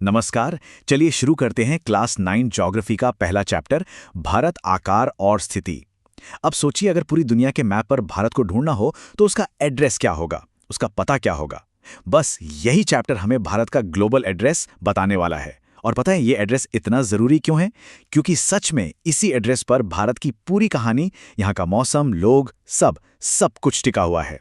नमस्कार। चलिए शुरू करते हैं क्लास 9 ज्योग्राफी का पहला चैप्टर, भारत आकार और स्थिति। अब सोचिए, अगर पूरी दुनिया के मैप पर भारत को ढूंढना हो तो उसका एड्रेस क्या होगा, उसका पता क्या होगा। बस यही चैप्टर हमें भारत का ग्लोबल एड्रेस बताने वाला है। और पता है ये एड्रेस इतना ज़रूरी क्यों है? क्योंकि सच में इसी एड्रेस पर भारत की पूरी कहानी, यहाँ का मौसम, लोग, सब कुछ टिका हुआ है।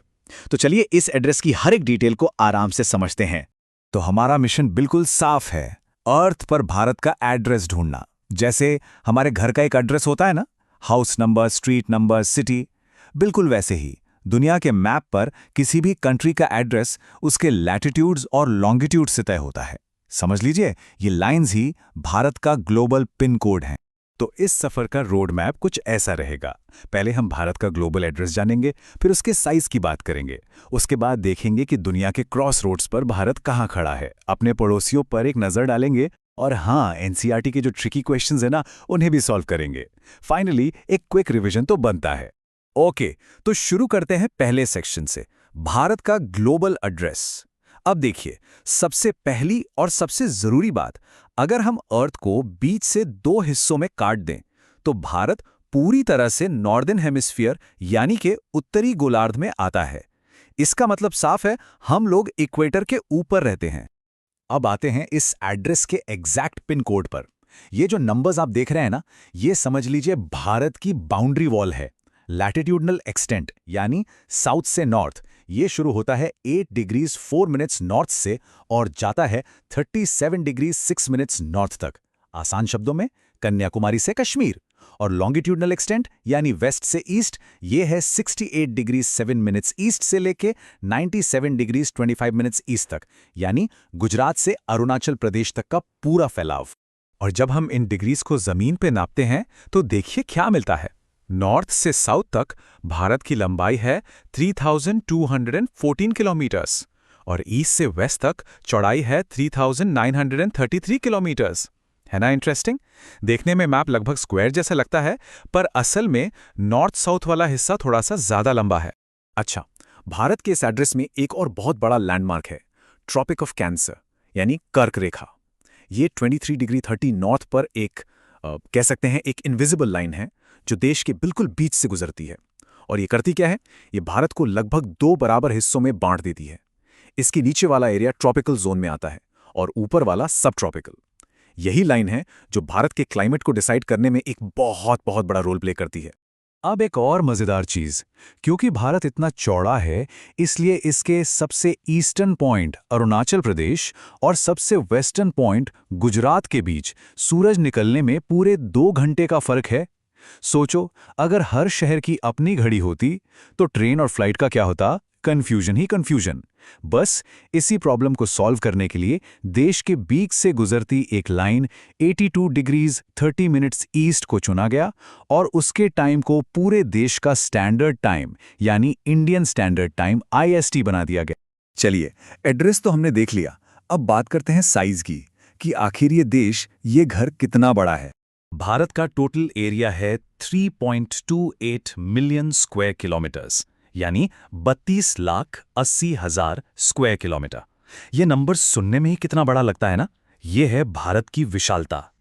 तो चलिए इस एड्रेस की हर एक डिटेल को आराम से समझते हैं। तो हमारा मिशन बिल्कुल साफ है, अर्थ पर भारत का एड्रेस ढूंढना। जैसे हमारे घर का एक एड्रेस होता है ना, house number, street number, city, बिल्कुल वैसे ही दुनिया के मैप पर किसी भी कंट्री का एड्रेस उसके लैटिट्यूड्स और लॉन्गिट्यूड से तय होता है। समझ लीजिए, ये लाइंस ही भारत का ग्लोबल पिन कोड हैं। तो इस सफर का रोड मैप कुछ ऐसा रहेगा। पहले हम भारत का ग्लोबल एड्रेस जानेंगे, फिर उसके साइज की बात करेंगे। उसके बाद देखेंगे कि दुनिया के क्रॉस रोड्स पर भारत कहाँ खड़ा है, अपने पड़ोसियों पर एक नज़र डालेंगे, और हाँ, एनसीईआरटी के जो ट्रिकी क्वेश्चंस हैं ना, उन्हें भी सॉल्व करेंगे। फाइनली एक क्विक रिवीजन तो बनता है। ओके, तो शुरू करते हैं पहले सेक्शन से, भारत का ग्लोबल एड्रेस। अब देखिए, सबसे पहली और सबसे जरूरी बात, अगर हम अर्थ को बीच से दो हिस्सों में काट दें तो भारत पूरी तरह से नॉर्दर्न हेमिस्फीयर यानी कि उत्तरी गोलार्ध में आता है। इसका मतलब साफ है, हम लोग इक्वेटर के ऊपर रहते हैं। अब आते हैं इस एड्रेस के एग्जैक्ट पिन कोड पर। ये जो नंबर्स आप देख रहे हैं ना, ये समझ लीजिए भारत की बाउंड्री वॉल है। लैटिट्यूडनल एक्सटेंट यानी साउथ से नॉर्थ, ये शुरू होता है 8 डिग्रीज 4 मिनट्स नॉर्थ से और जाता है 37 डिग्रीज 6 मिनट्स नॉर्थ तक। आसान शब्दों में, कन्याकुमारी से कश्मीर। और लॉन्गिट्यूडनल एक्सटेंट यानी वेस्ट से ईस्ट, ये है 68 डिग्रीज 7 मिनट्स ईस्ट से लेके 97 डिग्रीज 25 मिनट्स ईस्ट तक, यानी गुजरात से अरुणाचल प्रदेश तक का पूरा फैलाव। और जब हम इन डिग्रीज को जमीन पे नापते हैं तो देखिए क्या मिलता है। नॉर्थ से साउथ तक भारत की लंबाई है 3214 किलोमीटर्स और ईस्ट से वेस्ट तक चौड़ाई है 3933 किलोमीटर्स। है ना इंटरेस्टिंग? देखने में मैप लगभग स्क्वायर जैसा लगता है, पर असल में नॉर्थ साउथ वाला हिस्सा थोड़ा सा ज्यादा लंबा है। अच्छा, भारत के इस एड्रेस में एक और बहुत बड़ा लैंडमार्क है, ट्रॉपिक ऑफ कैंसर यानी कर्क रेखा। ये 23 डिग्री 30 नॉर्थ पर एक कह सकते हैं एक इनविजिबल लाइन है जो देश के बिल्कुल बीच से गुजरती है। और ये करती क्या है? ये भारत को लगभग 2 बराबर हिस्सों में बांट देती है। इसके नीचे वाला एरिया ट्रॉपिकल जोन में आता है और ऊपर वाला सब ट्रॉपिकल। यही लाइन है जो भारत के क्लाइमेट को डिसाइड करने में एक बहुत बहुत बड़ा रोल प्ले करती है। अब एक और मजेदार चीज, क्योंकि भारत इतना चौड़ा है, इसलिए इसके सबसे ईस्टर्न पॉइंट अरुणाचल प्रदेश और सबसे वेस्टर्न पॉइंट गुजरात के बीच सूरज निकलने में पूरे 2 घंटे का फर्क है। सोचो, अगर हर शहर की अपनी घड़ी होती तो ट्रेन और फ्लाइट का क्या होता? कंफ्यूजन ही कंफ्यूजन। बस इसी प्रॉब्लम को सॉल्व करने के लिए देश के बीच से गुजरती एक लाइन 82 डिग्रीज 30 मिनट्स ईस्ट को चुना गया और उसके टाइम को पूरे देश का स्टैंडर्ड टाइम यानी इंडियन स्टैंडर्ड टाइम IST बना दिया गया। चलिए, एड्रेस तो हमने देख लिया, अब बात करते हैं साइज की, कि आखिर ये देश, ये घर कितना बड़ा है। भारत का टोटल एरिया है 3.28 मिलियन स्क्वायर किलोमीटर्स, यानी 32,80,000 स्क्वायर किलोमीटर। ये नंबर सुनने में ही कितना बड़ा लगता है ना? ये है भारत की विशालता।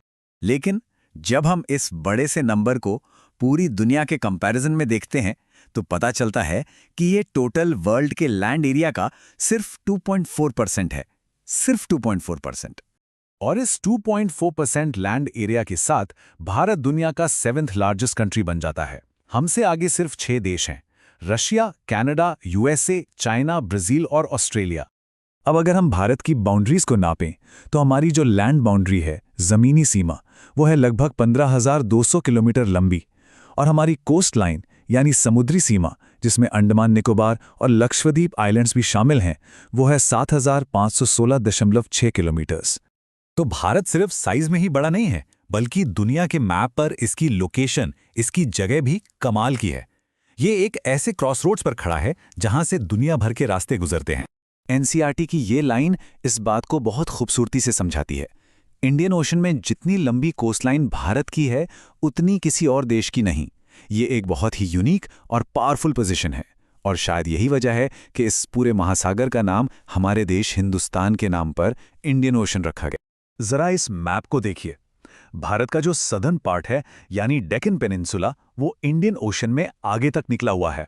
लेकिन जब हम इस बड़े से नंबर को पूरी दुनिया के कंपैरिजन में देखते हैं तो पता चलता है कि ये टोटल वर्ल्ड के लैंड एरिया का सिर्फ 2.4% है। सिर्फ 2.4%। और इस 2.4% लैंड एरिया के साथ भारत दुनिया का 7th लार्जेस्ट कंट्री बन जाता है। हमसे आगे सिर्फ 6 देश हैं, Russia, Canada, USA, China, Brazil और ऑस्ट्रेलिया। अब अगर हम भारत की बाउंड्रीज को नापें तो हमारी जो लैंड बाउंड्री है, जमीनी सीमा, वो है लगभग 15,200 किलोमीटर लंबी। और हमारी कोस्ट लाइन यानी समुद्री सीमा, जिसमें अंडमान निकोबार और लक्षद्वीप आइलैंड्स भी शामिल हैं, वो है 7,516.6 किलोमीटर्स। तो भारत सिर्फ साइज में ही बड़ा नहीं है, बल्कि दुनिया के मैप पर इसकी लोकेशन, इसकी जगह भी कमाल की है। ये एक ऐसे क्रॉसरोड्स पर खड़ा है जहां से दुनिया भर के रास्ते गुजरते हैं। एनसीईआरटी की ये लाइन इस बात को बहुत खूबसूरती से समझाती है। इंडियन ओशन में जितनी लंबी कोस्टलाइन भारत की है, उतनी किसी और देश की नहीं। ये एक बहुत ही यूनिक और पावरफुल पोजीशन है। और शायद यही वजह है कि इस पूरे महासागर का नाम हमारे देश हिंदुस्तान के नाम पर इंडियन ओशन रखा गया। जरा इस मैप को देखिए। भारत का जो सदर्न पार्ट है यानी डेक्कन पेनिनसुला वो इंडियन ओशन में आगे तक निकला हुआ है।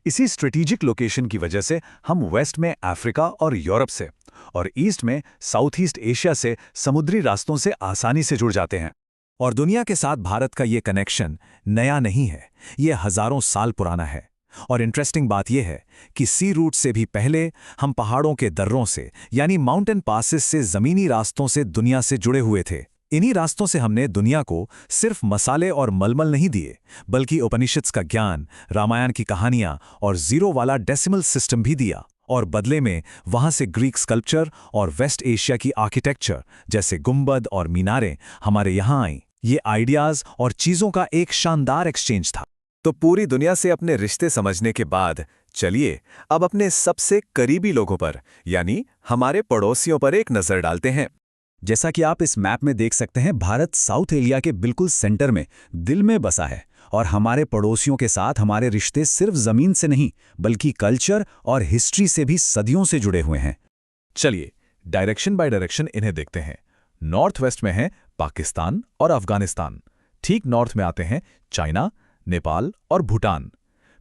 इसी स्ट्रेटेजिक लोकेशन की वजह से हम वेस्ट में अफ्रीका और यूरोप से और ईस्ट में साउथ ईस्ट एशिया से समुद्री रास्तों से आसानी से जुड़ जाते हैं। और दुनिया के साथ भारत का ये कनेक्शन नया नहीं है, ये हजारों साल पुराना है। और इंटरेस्टिंग बात यह है कि सी रूट से भी पहले हम पहाड़ों के दर्रों से यानी माउंटेन पासेस से जमीनी रास्तों से दुनिया से जुड़े हुए थे। इन्हीं रास्तों से हमने दुनिया को सिर्फ मसाले और मलमल नहीं दिए, बल्कि उपनिषद्स का ज्ञान, रामायण की कहानियां और जीरो वाला डेसिमल सिस्टम भी दिया। और बदले में वहां से ग्रीक स्कल्पचर और वेस्ट एशिया की आर्किटेक्चर जैसे गुंबद और मीनारें हमारे यहां आईं। ये आइडियाज और चीजों का एक शानदार एक्सचेंज था। तो पूरी दुनिया से अपने रिश्ते समझने के बाद चलिए अब अपने सबसे करीबी लोगों पर यानी हमारे पड़ोसियों पर एक नजर डालते हैं। जैसा कि आप इस मैप में देख सकते हैं, भारत साउथ एशिया के बिल्कुल सेंटर में, दिल में बसा है। और हमारे पड़ोसियों के साथ हमारे रिश्ते सिर्फ जमीन से नहीं बल्कि कल्चर और हिस्ट्री से भी सदियों से जुड़े हुए हैं। चलिए डायरेक्शन बाय डायरेक्शन इन्हें देखते हैं। नॉर्थ वेस्ट में है पाकिस्तान और अफगानिस्तान, ठीक नॉर्थ में आते हैं चाइना, नेपाल और भूटान।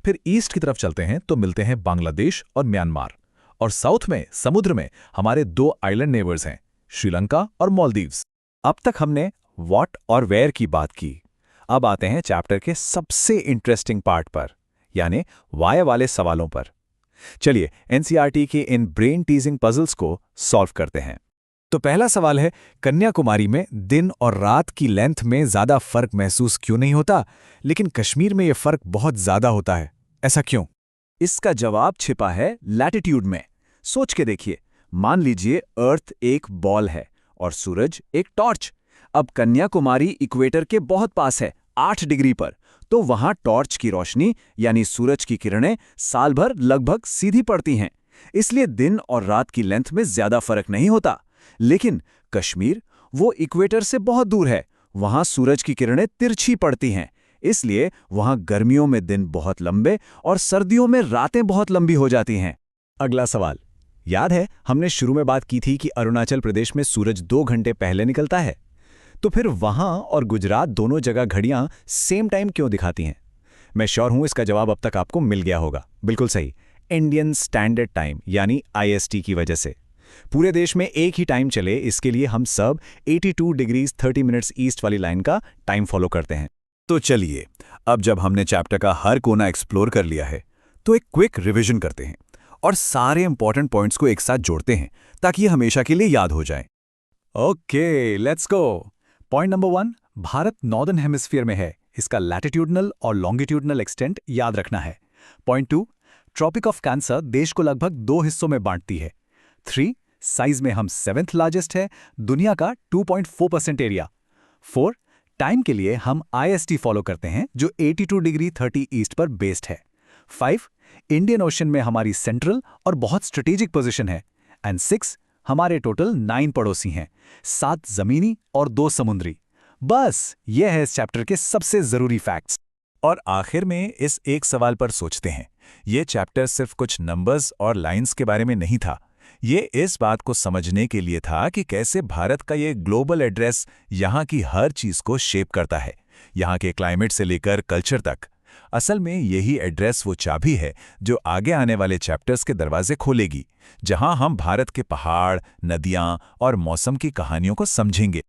फिर ईस्ट की तरफ चलते हैं तो मिलते हैं बांग्लादेश और म्यांमार। और साउथ में समुद्र में हमारे दो आइलैंड नेबर्स हैं, श्रीलंका और मालदीव्स। अब तक हमने व्हाट और वेयर की बात की। अब आते हैं चैप्टर के सबसे इंटरेस्टिंग पार्ट पर, यानी वाई वाले सवालों पर। चलिए एनसीईआरटी के इन ब्रेन टीजिंग पजल्स को सॉल्व करते हैं। तो पहला सवाल है, कन्याकुमारी में दिन और रात की लेंथ में ज्यादा फर्क महसूस क्यों नहीं होता, लेकिन कश्मीर में यह फर्क बहुत ज्यादा होता है? ऐसा क्यों? इसका जवाब छिपा है लैटिट्यूड में। सोच के देखिए, मान लीजिए अर्थ एक बॉल है और सूरज एक टॉर्च। अब कन्याकुमारी इक्वेटर के बहुत पास है, 8 डिग्री पर, तो वहां टॉर्च की रोशनी यानी सूरज की किरणें साल भर लगभग सीधी पड़ती हैं, इसलिए दिन और रात की लेंथ में ज्यादा फर्क नहीं होता। लेकिन कश्मीर वो इक्वेटर से बहुत दूर है, वहां सूरज की किरणें तिरछी पड़ती हैं, इसलिए वहां गर्मियों में दिन बहुत लंबे और सर्दियों में रातें बहुत लंबी हो जाती हैं। अगला सवाल, याद है हमने शुरू में बात की थी कि अरुणाचल प्रदेश में सूरज 2 घंटे पहले निकलता है, तो फिर वहां और गुजरात दोनों जगह घड़ियां सेम टाइम क्यों दिखाती हैं? मैं श्योर हूं इसका जवाब अब तक आपको मिल गया होगा। बिल्कुल सही, इंडियन स्टैंडर्ड टाइम यानी IST की वजह से। पूरे देश में एक ही टाइम चले, इसके लिए हम सब 82 डिग्रीज 30 मिनट्स ईस्ट वाली लाइन का टाइम फॉलो करते हैं। तो चलिए अब जब हमने चैप्टर का हर कोना एक्सप्लोर कर लिया है तो एक क्विक रिवीजन करते हैं और सारे इंपॉर्टेंट पॉइंट्स को एक साथ जोड़ते हैं ताकि ये हमेशा के लिए याद हो जाए। Okay, let's go. Point number 1, Bharat northern hemisphere में है, इसका लैटिट्यूडनल और लॉन्गिट्यूडनल एक्सटेंट याद रखना है। पॉइंट 2, ट्रॉपिक ऑफ कैंसर देश को लगभग 2 हिस्सों में बांटती है। 3, साइज में हम 7th लार्जेस्ट है, दुनिया का 2.4% एरिया। 4, टाइम के लिए हम IST फॉलो करते हैं जो 82 डिग्री 30 ईस्ट पर बेस्ड है। 5, इंडियन ओशन में हमारी सेंट्रल और बहुत स्ट्रेटेजिक पोजीशन है। एंड 6, हमारे टोटल 9 पड़ोसी हैं, 7 जमीनी और 2 समुद्री। बस ये है इस चैप्टर के सबसे जरूरी फैक्ट्स। और आखिर में इस एक सवाल पर सोचते हैं, ये चैप्टर सिर्फ कुछ नंबर्स और लाइंस के बारे में नहीं था, ये इस बात को समझने के लिए था कि कैसे भारत का ये ग्लोबल एड्रेस यहाँ की हर चीज को शेप करता है, यहाँ के क्लाइमेट से लेकर कल्चर तक। असल में यही एड्रेस वो चाबी है जो आगे आने वाले चैप्टर्स के दरवाजे खोलेगी, जहां हम भारत के पहाड़, नदियां और मौसम की कहानियों को समझेंगे।